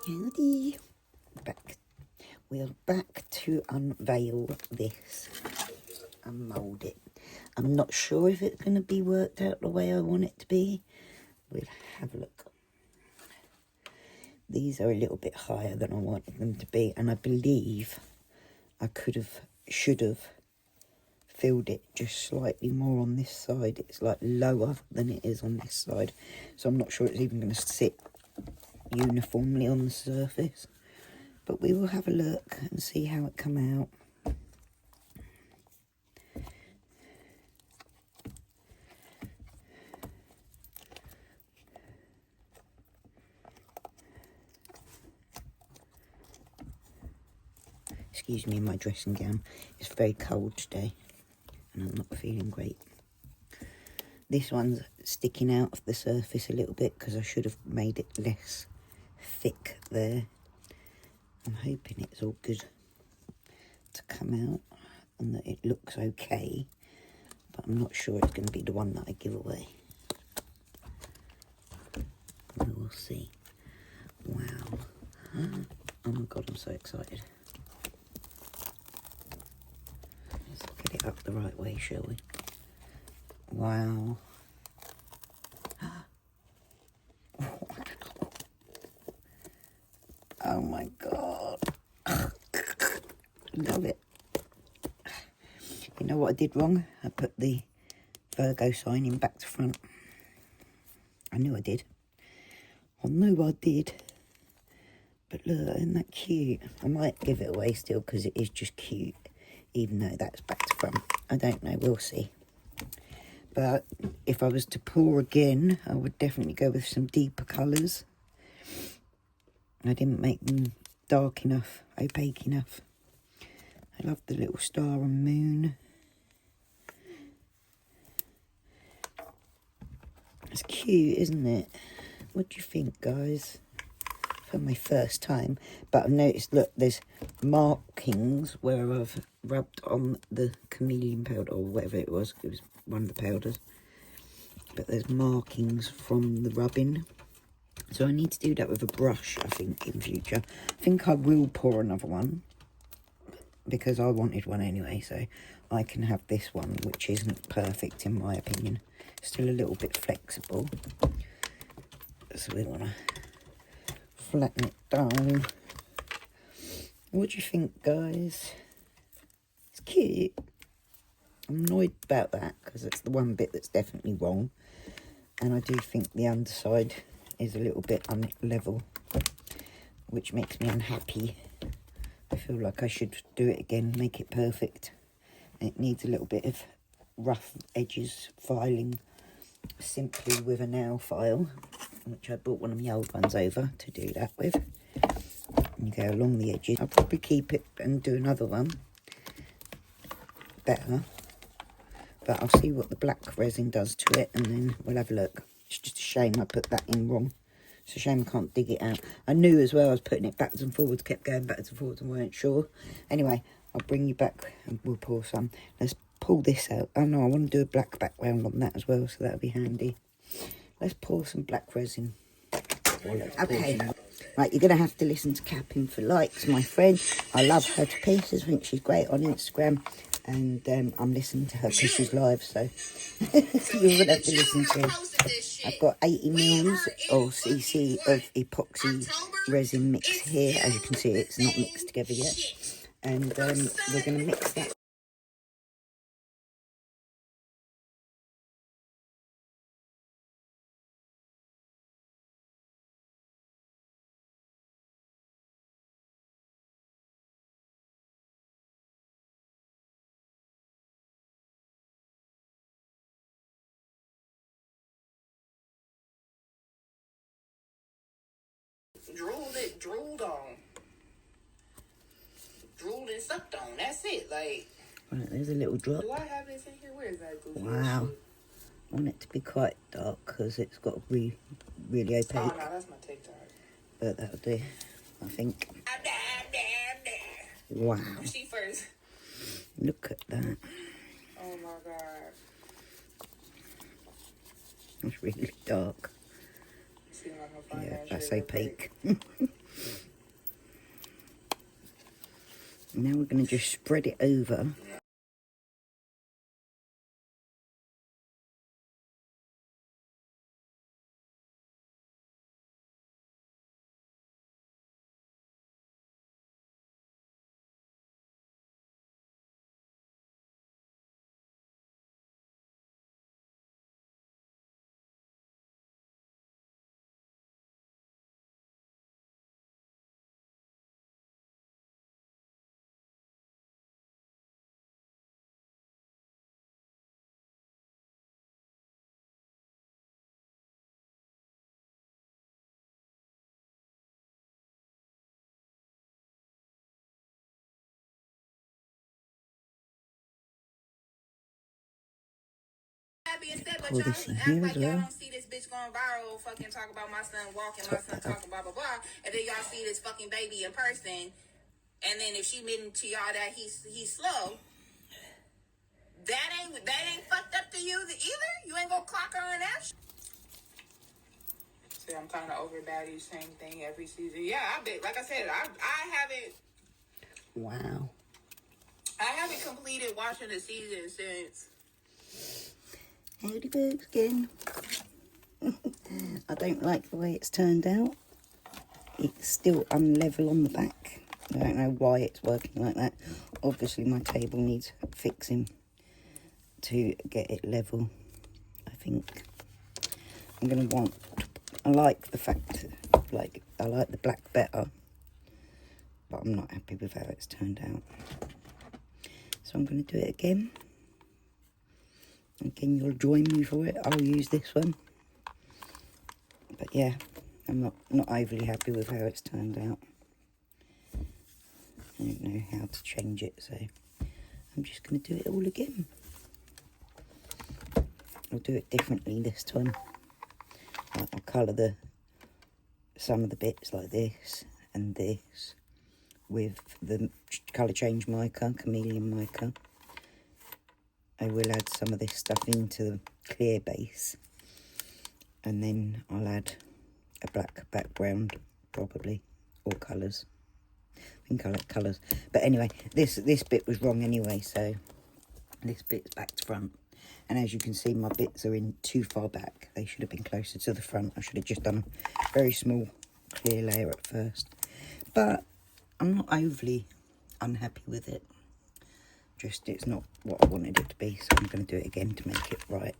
Howdy. We're back to unveil this and mould it. I'm not sure if it's going to be worked out the way I want it to be. We'll have a look. These are a little bit higher than I wanted them to be, and I believe I should have filled it just slightly more on this side. It's like lower than it is on this side, so I'm not sure it's even going to sit uniformly on the surface, but we will have a look and see how it come out. Excuse me, my dressing gown. It's very cold today and I'm not feeling great. This one's sticking out of the surface a little bit because I should have made it less thick there. I'm hoping it's all good to come out and that it looks okay, but I'm not sure it's going to be the one that I give away. We'll see. Wow. Oh my god, I'm so excited. Let's get it up the right way, shall we? Wow. Oh my god. Love it. You know what I did wrong? I put the Virgo sign in back to front. I knew I did. I knew I did. But look, isn't that cute? I might give it away still because it is just cute, even though that's back to front. I don't know, we'll see. But if I was to pour again, I would definitely go with some deeper colours. I didn't make them dark enough, opaque enough. I love the little star and moon. It's cute, isn't it? What do you think, guys? For my first time, but I've noticed, look, there's markings where I've rubbed on the chameleon powder or whatever it was one of the powders, but there's markings from the rubbing, so I need to do that with a brush, I think, in future. I think I will pour another one because I wanted one anyway, so I can have this one, which isn't perfect in my opinion, still a little bit flexible, so we want to flatten it down. What do you think, guys? It's cute. I'm annoyed about that because it's the one bit that's definitely wrong, and I do think the underside is a little bit unlevel, which makes me unhappy. I feel like I should do it again, make it perfect. It needs a little bit of rough edges filing, simply with a nail file, which I bought one of my old ones over to do that with. And you go along the edges. I'll probably keep it and do another one better, but I'll see what the black resin does to it and then we'll have a look. It's just a shame I put that in wrong. It's a shame I can't dig it out. I knew as well I was putting it backwards and forwards, kept going backwards and forwards and weren't sure. Anyway, I'll bring you back and we'll pour some. Let's pull this out. Oh no, I want to do a black background on that as well, so that'll be handy. Let's pour some black resin. Okay, right, you're going to have to listen to Capping for Likes, my friend. I love her to pieces. I think she's great on Instagram, and I'm listening to her because she's live, so you're going to have to listen to her. I've got 80 mils or cc of epoxy resin mix here. As you can see, it's not mixed together yet, and we're going to mix that. Drooled on. Drooled and sucked on. That's it. Like, Right, there's a little drop. do I have this in here? Where is that? Wow. I want it to be quite dark because it's got to be really opaque. Oh, no, that's my TikTok. But that'll do, I think. Wow. She first. Look at that. Oh, my God. It's really dark. See, I'm gonna find Yeah, that that's shit real quick. opaque. Now we're going to just spread it over. Pour this in here as well. Don't see this bitch going viral, fucking talk about my son walking, my son talking blah blah blah, and then y'all see this fucking baby in person, and then if she admitting to y'all that he's slow, that ain't fucked up to you either. You ain't gonna clock her on that. See, I'm kind of over Daddy's same thing every season. Yeah, I bet. Like I said, I haven't. Wow. I haven't completed watching the season since. Howdy bugs again. I don't like the way it's turned out. It's still unlevel on the back. I don't know why it's working like that. Obviously my table needs fixing to get it level, I think. I'm going to want... I like the fact, like, I like the black better. But I'm not happy with how it's turned out. So I'm going to do it again. Again, you'll join me for it. I'll use this one. But yeah, I'm not overly happy with how it's turned out. I don't know how to change it, so I'm just going to do it all again. I'll do it differently this time. I'll colour some of the bits like this and this with the colour change mica, chameleon mica. I will add some of this stuff into the clear base, and then I'll add a black background, probably, or colours. I think I like colours. But anyway, this bit was wrong anyway, so this bit's back to front. And as you can see, my bits are in too far back. They should have been closer to the front. I should have just done a very small clear layer at first. But I'm not overly unhappy with it. Just it's not what I wanted it to be, so I'm going to do it again to make it right.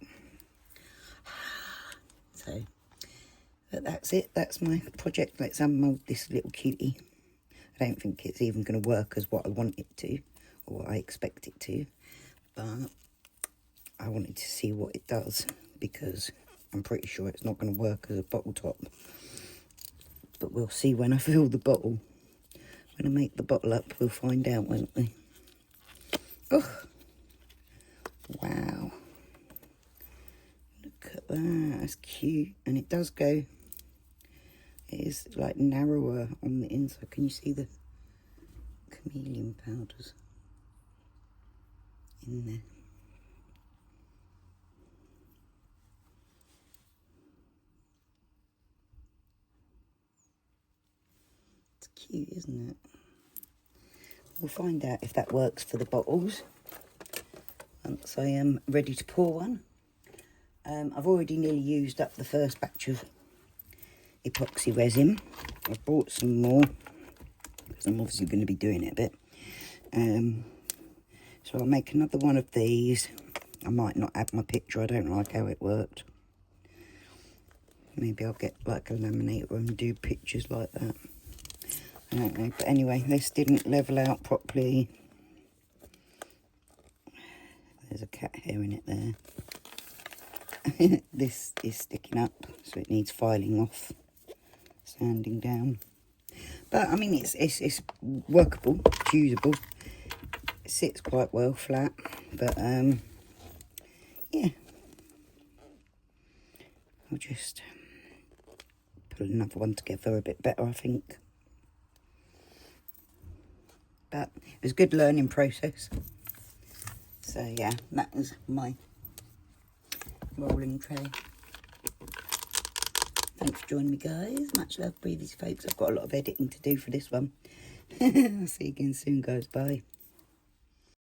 So, but that's it. That's my project. Let's unmould this little cutie. I don't think it's even going to work as what I want it to, or what I expect it to. But I wanted to see what it does, because I'm pretty sure it's not going to work as a bottle top. But we'll see when I fill the bottle. When I make the bottle up, we'll find out, won't we? Oh, wow. Look at that, that's cute. And it does go, it is like narrower on the inside. Can you see the chameleon powders in there? It's cute, isn't it? We'll find out if that works for the bottles once I am ready to pour one. I've already nearly used up the first batch of epoxy resin. I've brought some more because I'm obviously going to be doing it a bit. So I'll make another one of these. I might not add my picture. I don't like how it worked. Maybe I'll get like a laminator and do pictures like that. I don't know, but anyway, this didn't level out properly. There's a cat hair in it there. This is sticking up, so it needs filing off, sanding down. But I mean, it's workable, it's usable. It sits quite well flat, but yeah. I'll just put another one together a bit better, I think. But it was a good learning process. So yeah, that is my rolling tray. Thanks for joining me, guys. Much love, previous folks. I've got a lot of editing to do for this one. I'll see you again soon, guys. Bye.